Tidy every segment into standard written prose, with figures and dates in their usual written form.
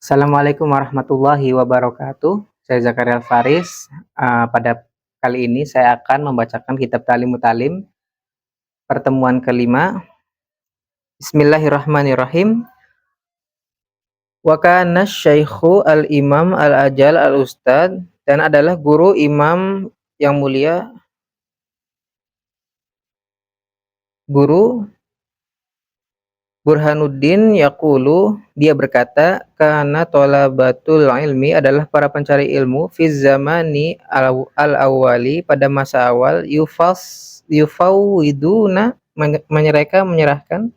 Assalamualaikum warahmatullahi wabarakatuh. Saya Zakaria Faris. Pada kali ini saya akan membacakan kitab Ta'limut Ta'lim pertemuan kelima. Bismillahirrahmanirrahim. Wa kana syaikhu al-imam al-ajal al-ustad, dan adalah guru imam yang mulia, guru Burhanuddin yaqulu, dia berkata, kana thalabatul ilmi, adalah para pencari ilmu, fi zamani al-awwali, pada masa awal, yufawwiduna, menyerahkan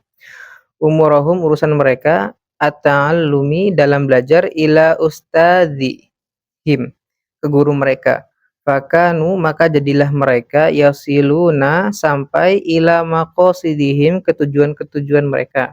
umurahum, urusan mereka, at-ta'allumi, dalam belajar, ila ustadzihim, ke guru mereka. Fakanu, maka jadilah mereka, yasiluna, sampai, ila maqasidihim, ke tujuan-ketujuan mereka,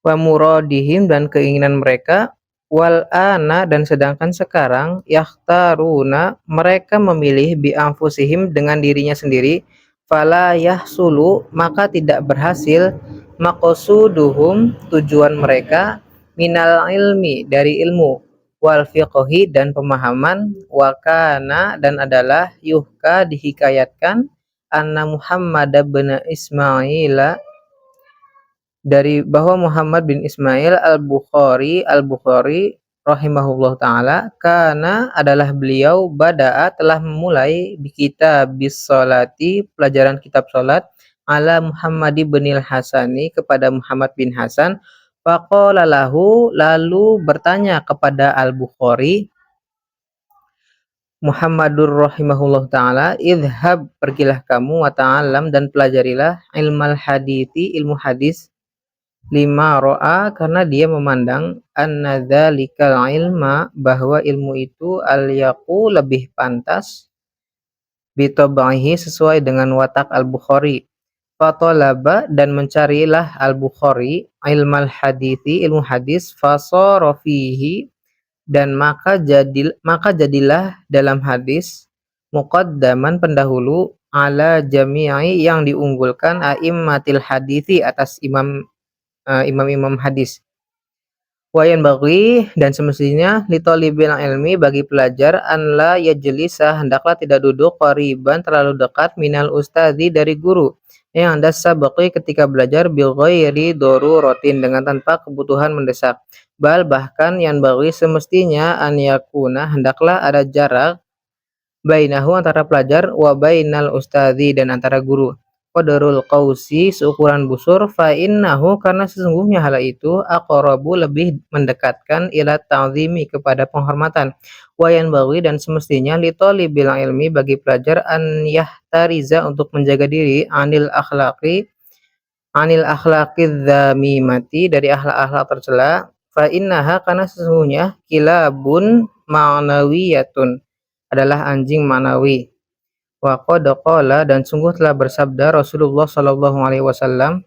wa muradihim, dan keinginan mereka, wal ana, dan sedangkan sekarang, yakhtaruna, mereka memilih, bi anfusihim, dengan dirinya sendiri, fala yahsulu, maka tidak berhasil, maqsuduhum, tujuan mereka, minal ilmi, dari ilmu, wal fiqhi, dan pemahaman, wa kana, dan adalah, yuhka, dihikayatkan, anna Muhammad bin Ismail, dari bahwa Muhammad bin Ismail al-Bukhari rahimahullah ta'ala, karena adalah beliau, bada'a, telah memulai, di kitab bisolati, pelajaran kitab salat, ala Muhammad bin Hasani, kepada Muhammad bin Hasan, faqala lahu, lalu bertanya kepada al-Bukhari, Muhammadur rahimahullah ta'ala, idhab, pergilah kamu, wa ta'alam, dan pelajarilah, ilmal hadithi, ilmu hadis, lima ro'a, karena dia memandang, anna dzalikal ilma, bahwa ilmu itu, al-yaqu, lebih pantas, bitabahi, sesuai dengan watak al-Bukhari. Fatolaba, dan mencarilah al-Bukhari, ilmal hadithi, ilmu hadis, fasara fihi, dan maka jadilah dalam hadis, muqaddaman, pendahulu, ala jami'i, yang diunggulkan, a'immatil hadithi, atas imam-imam hadis. Wayan bagi, dan semestinya, li thalibil ilmi, bagi pelajar, an la yajlisa, hendaklah tidak duduk, qariban, terlalu dekat, minal ustadzi, dari guru, yang anda sabaqi, ketika belajar, bil ghairi daruratin, dengan tanpa kebutuhan mendesak, bal, bahkan, yang bagi, semestinya, an yakuna, hendaklah ada jarak, bainahu, antara pelajar, wa bainal ustadzi, dan antara guru, qadarul qausi, seukuran busur, fa innahu, karena sesungguhnya hal itu, aqrabu, lebih mendekatkan, ila ta'zimi, kepada penghormatan, wa yanbaghi, dan semestinya, li thalibil ilmi, bagi pelajar, an yahtariza, untuk menjaga diri, anil akhlaqiz dzamimati, dari akhlak-akhlak tercela, fa innaha, karena sesungguhnya, kilabun ma'nawiyatun, adalah anjing ma'nawi. Wa qad qala, dan sungguh telah bersabda Rasulullah sallallahu alaihi wasallam,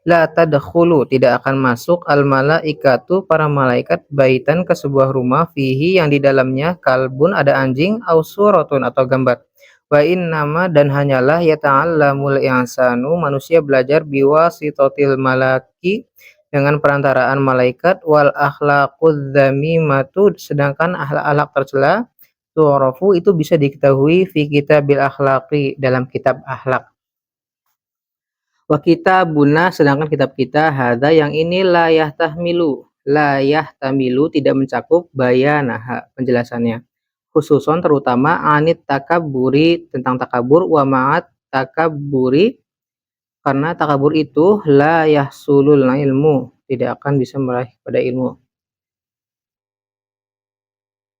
la tadkhulu, tidak akan masuk, al malaikatu, para malaikat, baitan, ke sebuah rumah, fihi, yang di dalamnya, kalbun, ada anjing, au suratun, atau gambar, wa innama, dan hanyalah, yata'allamul insanu, manusia belajar, biwasitatil malaki, dengan perantaraan malaikat, wal akhlaqudz dzamimatu, sedangkan akhlak-akhlak tercela, tu'rafu, itu bisa diketahui, fi kitabil akhlaqi, dalam kitab akhlak. Wa kitabuna, sedangkan kitab kita, hadza, yang ini, la yahtamilu, tidak mencakup, bayanaha, penjelasannya, khususon, terutama, anit takaburi, tentang takabur, wa ma'at takaburi, karena takabur itu, la yahsulul ilmu, tidak akan bisa meraih pada ilmu.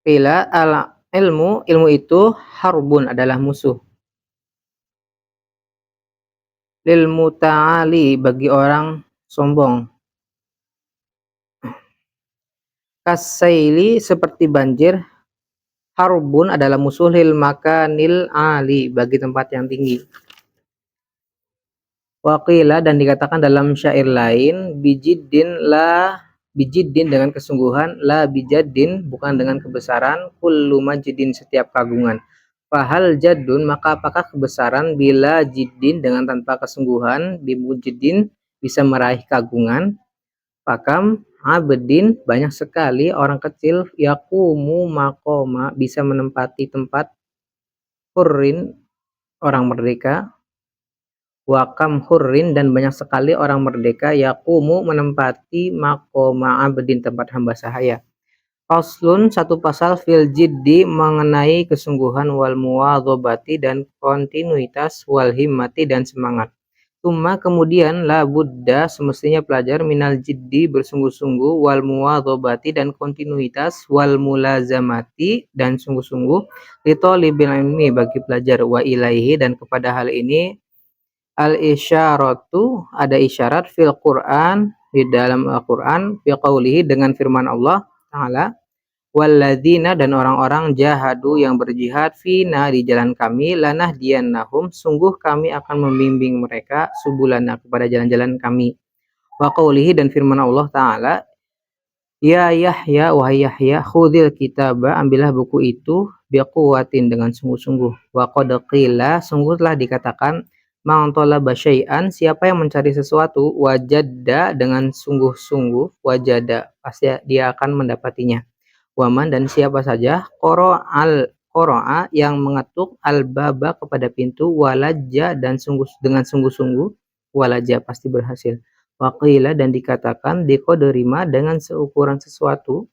Qila al ilmu itu, harbun, adalah musuh, lil muta'ali, bagi orang sombong, kasaili, seperti banjir, harbun, adalah musuh, lil makanil ali, bagi tempat yang tinggi. Waqila, dan dikatakan dalam syair lain, bijiddin, dengan kesungguhan, la bijaddin, bukan dengan kebesaran, kullu majdin, setiap kagungan, fahal jaddun, maka apakah kebesaran, bila jiddin, dengan tanpa kesungguhan, bimujiddin, bisa meraih kagungan, fakam, abdin banyak sekali orang kecil yaqumu maqama bisa menempati tempat hurrin orang merdeka wa kam hurrin dan banyak sekali orang merdeka yaqumu menempati maqama abdin tempat hamba sahaya. Faslun satu pasal fil jiddi mengenai kesungguhan wal muwadhabati dan kontinuitas wal himmati dan semangat. Tsumma kemudian la budda semestinya pelajar minal jiddi bersungguh-sungguh wal muwadhabati dan kontinuitas wal mulazamati dan sungguh-sungguh li thalibil ilmi bagi pelajar wa ilaihi dan kepada hal ini al isyaratu ada isyarat fil Qur'an di dalam Al-Qur'an fi qaulihi dengan firman Allah Ta'ala walladzina dan orang-orang jahadu yang berjihad fina di jalan kami lanahdiyannahum sungguh kami akan membimbing mereka subulana kepada jalan-jalan kami wa qaulihi dan firman Allah Ta'ala ya Yahya wahai Yahya khudil kitaba ambillah buku itu biquwatin dengan sungguh-sungguh wa qad qila sungguh telah dikatakan man talaba syai'an siapa yang mencari sesuatu wajadda dengan sungguh-sungguh wajada pasti dia akan mendapatinya. Waman dan siapa saja qoro'a yang mengetuk al-baba kepada pintu walaja dan dengan sungguh-sungguh walaja pasti berhasil. Waqila dan dikatakan diqadarima dengan seukuran sesuatu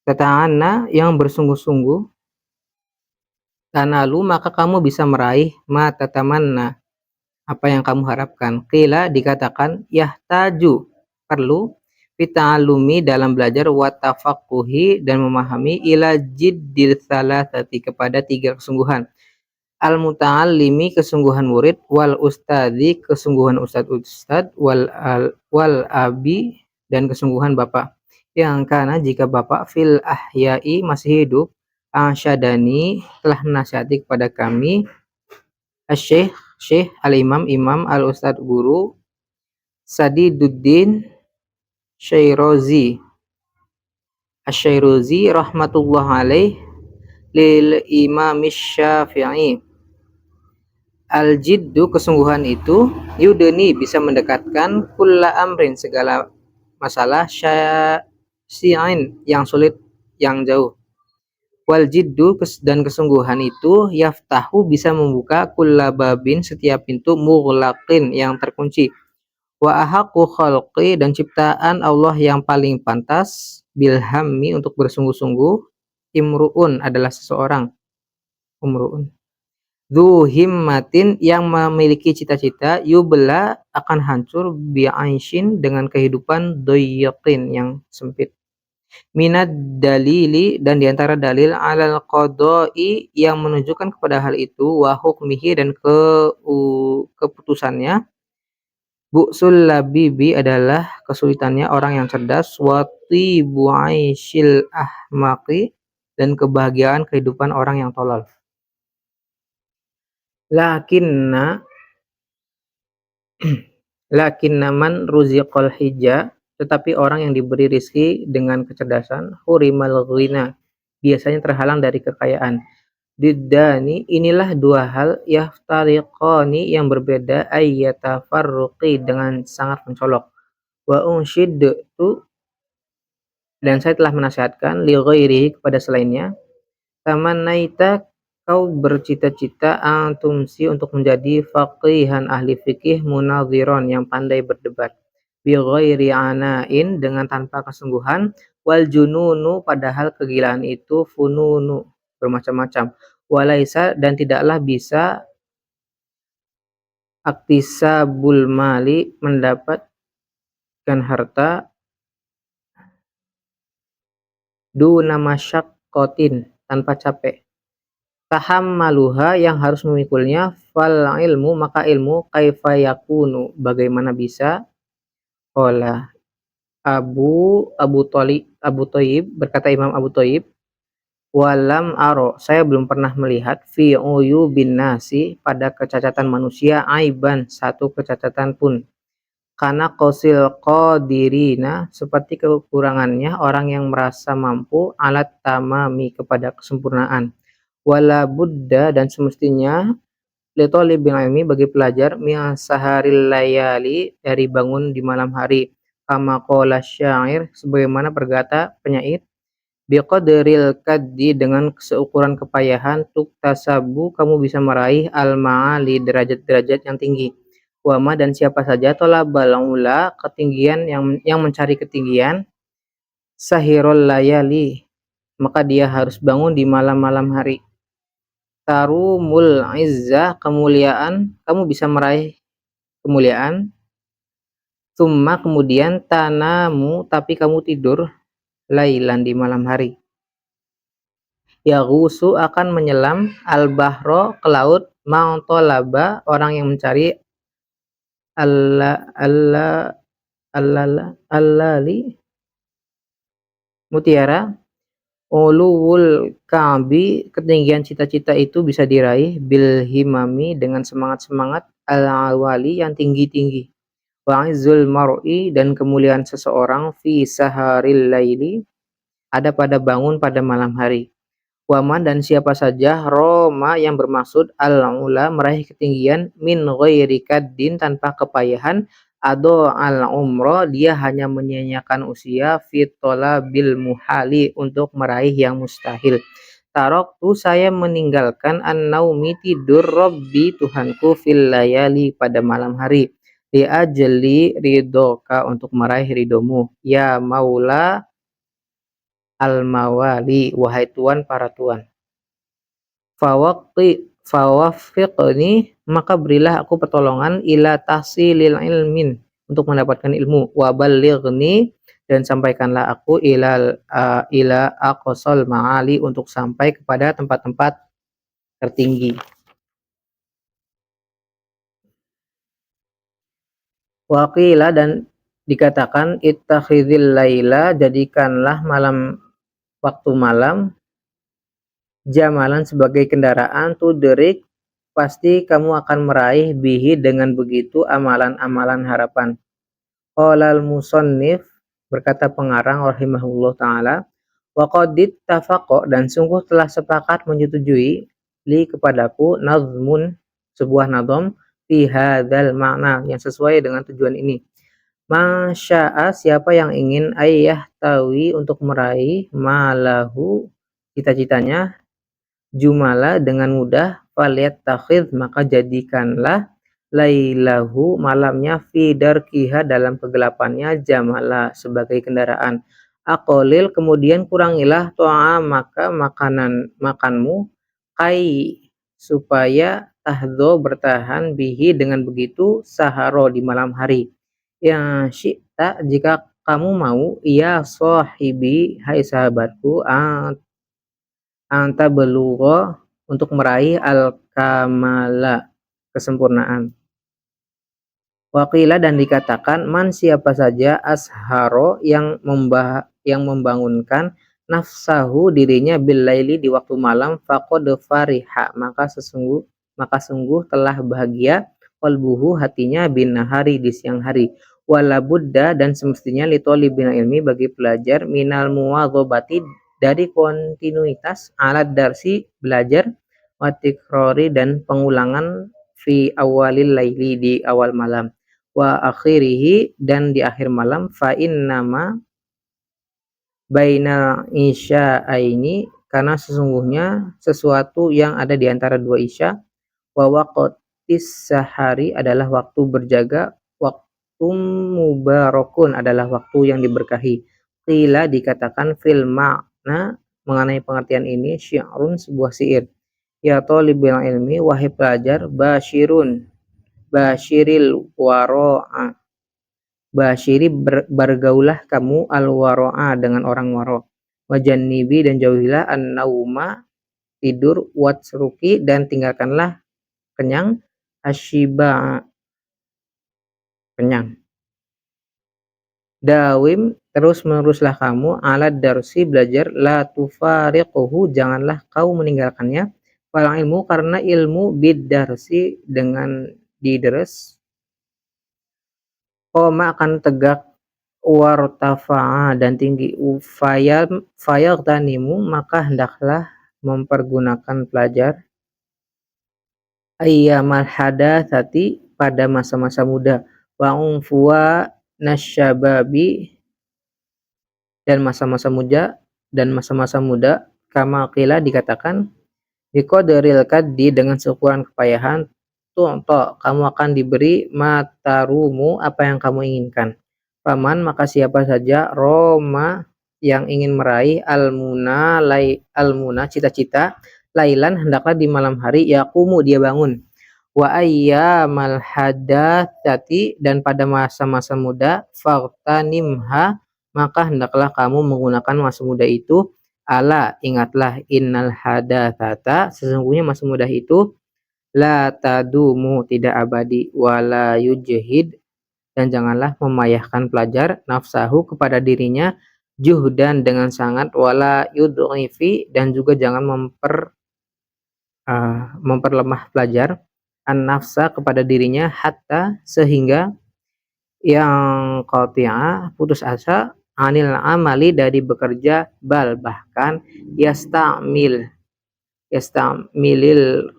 kata'ana yang bersungguh-sungguh tanalu maka kamu bisa meraih ma tatamanna apa yang kamu harapkan. Qila dikatakan yahtaju perlu fita'alumi dalam belajar wa tafaqquhi dan memahami ila jiddil salasati kepada tiga kesungguhan. Al muta'allimi kesungguhan murid wal ustadzi kesungguhan ustad wal abi dan kesungguhan bapak. Yang karena jika bapak fil ahya'i masih hidup asyadani telah menasihati kepada kami Syekh al-Imam Imam al-Ustad Guru Sadiduddin Syairozi Asy-Syairozi rahmatullah alaih lil Imam Syafi'i al-jiddu kesungguhan itu yudeni bisa mendekatkan kulla amrin segala masalah syai'in yang sulit yang jauh wal jiddu dan kesungguhan itu yaftahu bisa membuka kulla babin setiap pintu mughlaqin yang terkunci wa ahaqqu khalqi dan ciptaan Allah yang paling pantas bilhammi untuk bersungguh-sungguh imruun adalah seseorang umruun dzu himmatin yang memiliki cita-cita yubla akan hancur bi'aishin dengan kehidupan doyyakin yang sempit minad dalili dan diantara dalil alal qadai yang menunjukkan kepada hal itu wa hukmihi dan keputusannya bu'sul labibi adalah kesulitannya orang yang cerdas wa tibu aishil ahmaqi dan kebahagiaan kehidupan orang yang tolol. Lakinna man ruziqal hija tetapi orang yang diberi rizki dengan kecerdasan hurimal ghina biasanya terhalang dari kekayaan. Diddani inilah dua hal yaftariqani yang berbeda ayyatafarruqi dengan sangat mencolok. Wa unsyidtu dan saya telah menasihatkan li ghairihi kepada selainnya tamannaita kau bercita-cita antumsi untuk menjadi faqihan ahli fikih munadhiron yang pandai berdebat bi ghairi anain dengan tanpa kesungguhan wal jununu padahal kegilaan itu fununu bermacam-macam walaisa dan tidaklah bisa aktisabul mali mendapatkan harta duna masyaqqatin tanpa capek tahammaluha yang harus memikulnya fal ilmu maka ilmu kaifa yakunu bagaimana bisa qala Abu Thayyib berkata Imam Abu Thayyib walam aro saya belum pernah melihat fi uyubin nasi pada kecacatan manusia aiban satu kecacatan pun karena qasil qadirina seperti kekurangannya orang yang merasa mampu alat tamami kepada kesempurnaan wala budda dan semestinya li thalibil ilmi bagi pelajar min saharil layali dari bangun di malam hari kama qala syair, sebagaimana berkata penyair, biqadril kaddi, dengan seukuran kepayahan, tuktasabu, kamu bisa meraih al-ma'ali, derajat-derajat yang tinggi. Wama, dan siapa saja tolabal ula, ketinggian yang mencari ketinggian, sahirul layali, maka dia harus bangun di malam-malam hari. Tarumul izzah, kemuliaan, kamu bisa meraih kemuliaan. Summa, kemudian, tanamu, tapi kamu tidur, lailan, di malam hari. Yaghusu, akan menyelam, al-bahro, ke laut, ma'tolaba, orang yang mencari, alla alla allala allali, mutiara, uluwul ka'bi, ketinggian cita-cita itu bisa diraih, bil himami, dengan semangat-semangat, al-awali, yang tinggi-tinggi. Wa'izzul mar'i, dan kemuliaan seseorang, fi saharil laili, ada pada bangun pada malam hari. Waman, dan siapa saja, Roma, yang bermaksud al-ula, meraih ketinggian, min ghairi kaddin, tanpa kepayahan, ado al-umro, dia hanya menyia-nyiakan usia, fitola bil muhali, untuk meraih yang mustahil. Taroktu, saya meninggalkan, an-naumi, tidur, Robbi, Tuhanku, fil layali, pada malam hari, li ajli ridoka, untuk meraih ridomu, ya maula al-mawali, wahai tuan para tuan. Fawaffiqni, maka berilah aku pertolongan, ila tahsilil ilmin, untuk mendapatkan ilmu, wa ballighni, dan sampaikanlah aku ila aqsal ma'ali, untuk sampai kepada tempat-tempat tertinggi. Waqila, dan dikatakan, ittakhidhil laila, jadikanlah malam, waktu malam, jamalan, sebagai kendaraan, tudrik, pasti kamu akan meraih, bihi, dengan begitu, amalan-amalan harapan. Qalal musannif, berkata pengarang rahimahullah taala, wa qadit tafaqo, dan sungguh telah sepakat menyetujui, li, kepadaku, nazmun, sebuah nazm, fi hadzal makna, yang sesuai dengan tujuan ini. Masya'a, siapa yang ingin, ayah tawi, untuk meraih, malahu, cita-citanya, jumala, dengan mudah, falyattakhidh, maka jadikanlah, lailahu, malamnya, fi darkiha, dalam kegelapannya, jamala, sebagai kendaraan. Aqolil, kemudian kurangilah, to'a, maka makanmu, kai, supaya tahdo, bertahan, bihi, dengan begitu, saharo, di malam hari. Ya syi'ta, jika kamu mau, ya sahibi, hai sahabatku, anta belugha, untuk meraih al-kamala, kesempurnaan. Waqila, dan dikatakan, man, siapa saja, asharo, yang membangunkan, nafsahu, dirinya, billaili, di waktu malam, faqad fariha, maka sungguh telah bahagia, qalbuhu, hatinya, bin nahari, di siang hari. Wala budda, dan semestinya, li thalibin ilmi, bagi pelajar, minal muwadhabati, dari kontinuitas, alat darsi, belajar, watikrori, dan pengulangan, fi awalil laili, di awal malam, wa akhirihi, dan di akhir malam, fa innama bainal isya'aini, karena sesungguhnya sesuatu yang ada di antara dua isya, wa waqtis sahari, adalah waktu berjaga, waktu mubarakun, adalah waktu yang diberkahi. Qila, dikatakan, fil makna, mengenai pengertian ini, syi'run, sebuah syair. Ya thalibul ilmi, wahai pelajar, basyiril waro'a, basyiri, bergaulah kamu, al waro'a, dengan orang waro, wajannibi, dan jauhilah, an-nauma, tidur, watsruki, dan tinggalkanlah kenyang, asyiba, kenyang. Dawim, terus meneruslah kamu, alad darsi, belajar, la tufariquhu, janganlah kau meninggalkannya, fal ilmu, karena ilmu, bid darsi, dengan diders, qoma, akan tegak, wartafa'a, dan tinggi, fayaghtanimu, maka hendaklah mempergunakan pelajar, ayyamal hadatsati, pada masa-masa muda, wa nasyababi dan masa-masa muda kama qila dikatakan biqadril kaddi dengan seukuran kepayahan tu'ta kamu akan diberi matarumu apa yang kamu inginkan. Paman maka siapa saja Roma yang ingin meraih almuna cita-cita lailan hendaklah di malam hari yaqumu dia bangun wa ayyamal hadatsati dan pada masa-masa muda fartanimha maka hendaklah kamu menggunakan masa muda itu ala ingatlah innal hadatsata sesungguhnya masa muda itu la tadumu tidak abadi wala yujhid dan janganlah memayahkan pelajar nafsahu kepada dirinya juhdan dengan sangat wala yudhifi dan juga jangan memperlemah pelajar an-nafsa kepada dirinya hatta sehingga yang qati'a putus asa anil amali dari bekerja bal bahkan yastamilil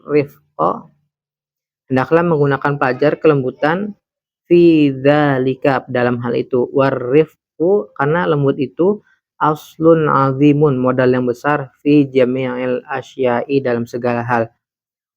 rifqa hendaklah menggunakan pelajar kelembutan fi dzalika dalam hal itu warifqu karena lembut itu aslun azimun modal yang besar fi jami'il asya'i dalam segala hal.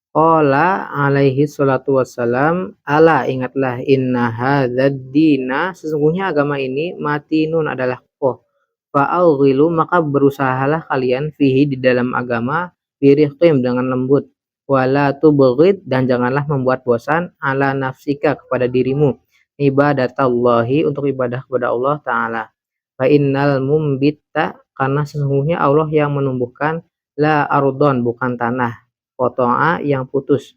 Qala alaihi salatu wassalam ala ingatlah inna hadzal dina sesungguhnya agama ini matinun adalah kokoh fa'aughilu maka berusahalah kalian fihi di dalam agama birihqim dengan lembut wala tubghid dan janganlah membuat bosan ala nafsika kepada dirimu ibadatallahi untuk ibadah kepada Allah taala fa innal mumbitta karena sesungguhnya Allah yang menumbuhkan la ardon bukan tanah qata'a yang putus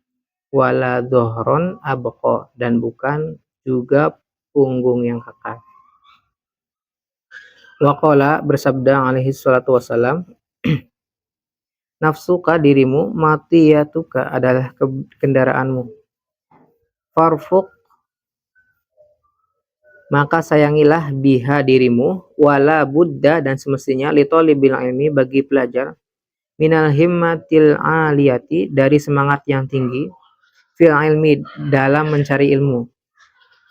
wala dohron abqa dan bukan juga punggung yang kekal. Waqala bersabda alaihi salatu wassalam nafsuka dirimu matiyatuka adalah kendaraanmu farfuq maka sayangilah biha dirimu wala buddha dan semestinya litolibil ilmi bagi pelajar minal himmatil aliyati dari semangat yang tinggi fil ilmi dalam mencari ilmu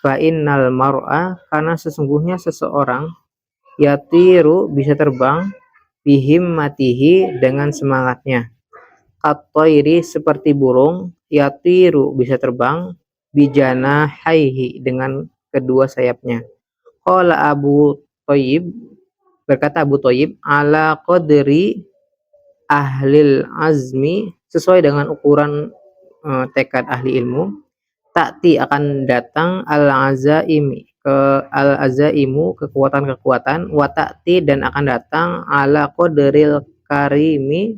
fa innal mar'a karena sesungguhnya seseorang yatiru bisa terbang bihimmatihi dengan semangatnya katoiri seperti burung yatiru bisa terbang bijana haihi dengan kedua sayapnya qala Abu Thayyib berkata Abu Thayyib ala qadri ahlil azmi sesuai dengan ukuran tekad ahli ilmu takti akan datang al-azaimu kekuatan-kekuatan wa takti dan akan datang ala qadril karimi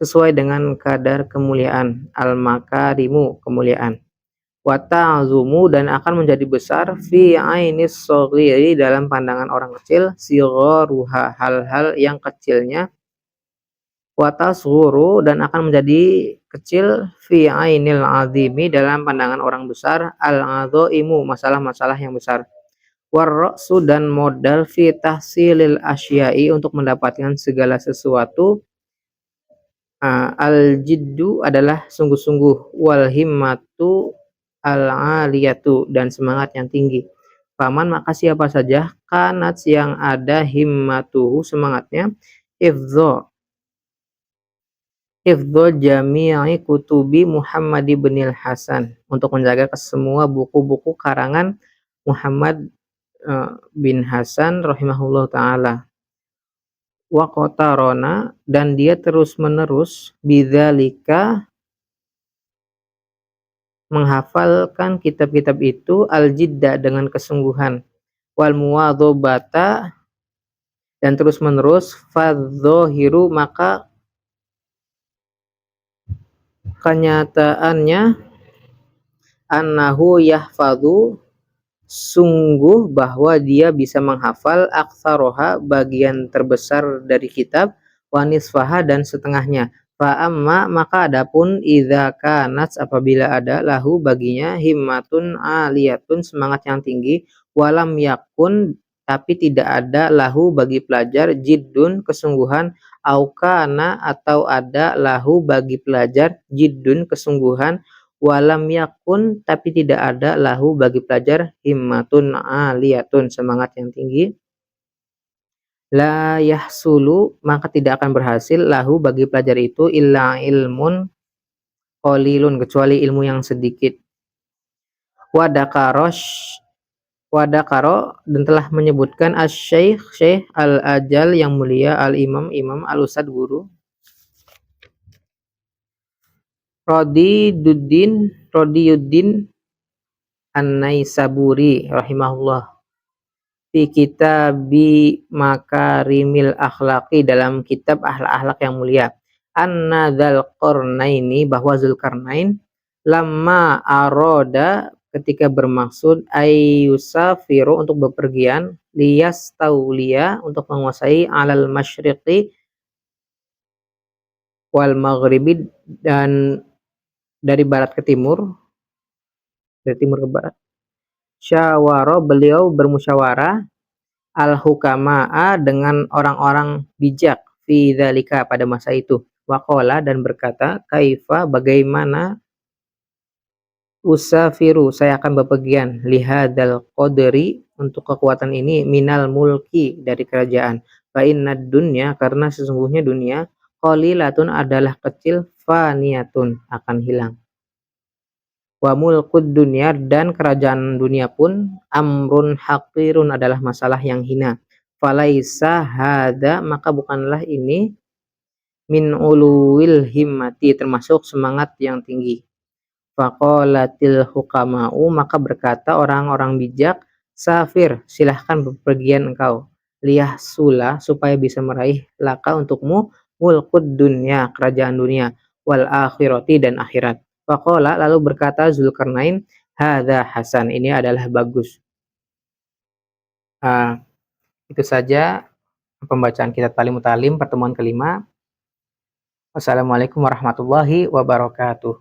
sesuai dengan kadar kemuliaan al-makarimu kemuliaan wa ta'zumu dan akan menjadi besar fi ainis shaghiri dalam pandangan orang kecil sigharuha hal-hal yang kecilnya watasghuru dan akan menjadi kecil fi ainil azimi dalam pandangan orang besar al-adzaimu masalah-masalah yang besar warra'su dan modal fi tahsilil asya'i untuk mendapatkan segala sesuatu al-jiddu adalah sungguh-sungguh wal himmatu al-aliyatu dan semangat yang tinggi paman maka siapa saja kanat yang ada himmatuhu semangatnya hifdzul jami'i kutubi Muhammad ibnil Hasan untuk menjaga semua buku-buku karangan Muhammad bin Hasan rahimahullah ta'ala wa qatarona dan dia terus-menerus bidzalika menghafalkan kitab-kitab itu al-jidda dengan kesungguhan wal muwadzabata dan terus-menerus fadzahiru maka kenyataannya annahu yahfadhu sungguh bahwa dia bisa menghafal aktsaroha bagian terbesar dari kitab wa nisfaha dan setengahnya fa amma maka adapun idza kanat apabila ada lahu baginya himmatun aliyatun semangat yang tinggi walam yakun tapi tidak ada lahu bagi pelajar jiddun kesungguhan aukana atau ada lahu bagi pelajar jiddun kesungguhan walam yakun tapi tidak ada lahu bagi pelajar himmatun aliyatun semangat yang tinggi, la yahsulu maka tidak akan berhasil lahu bagi pelajar itu illa ilmun qalilun kecuali ilmu yang sedikit. Wadakarosh Wadakaro dan telah menyebutkan asy-syekh Syekh al-ajal yang mulia al-imam imam al-ustad guru Radiyuddin An-Naisaburi rahimahullah fi kitabi makarimil akhlaqi dalam kitab akhlak-akhlak yang mulia anna dzalqarnaini bahwa Zulkarnain lamma aroda ketika bermaksud ayyusafiru untuk bepergian liyastauliya untuk menguasai alal masyriqi wal maghribi dan dari barat ke timur, dari timur ke barat. Syawara beliau bermusyawarah al-hukama'a dengan orang-orang bijak fi dzalika pada masa itu. Waqala dan berkata, kaifa bagaimana usafiru saya akan bepergian lihadzal qadri untuk kekuatan ini minal mulki dari kerajaan. Fa innad dunya karena sesungguhnya dunia qalilatun adalah kecil faniyatun akan hilang. Wa mulkud dunya dan kerajaan dunia pun amrun haqirun adalah masalah yang hina. Falaisa hada maka bukanlah ini min uluwil himmati termasuk semangat yang tinggi. Faqalatil hukama'u maka berkata orang-orang bijak safir silahkan bepergian engkau liyahsula supaya bisa meraih laka untukmu mulkud dunya kerajaan dunia wal akhirati dan akhirat. Faqala lalu berkata Zulkarnain, hadza hasan, ini adalah bagus. Itu saja pembacaan kitab Talimut Talim pertemuan kelima. Wassalamualaikum warahmatullahi wabarakatuh.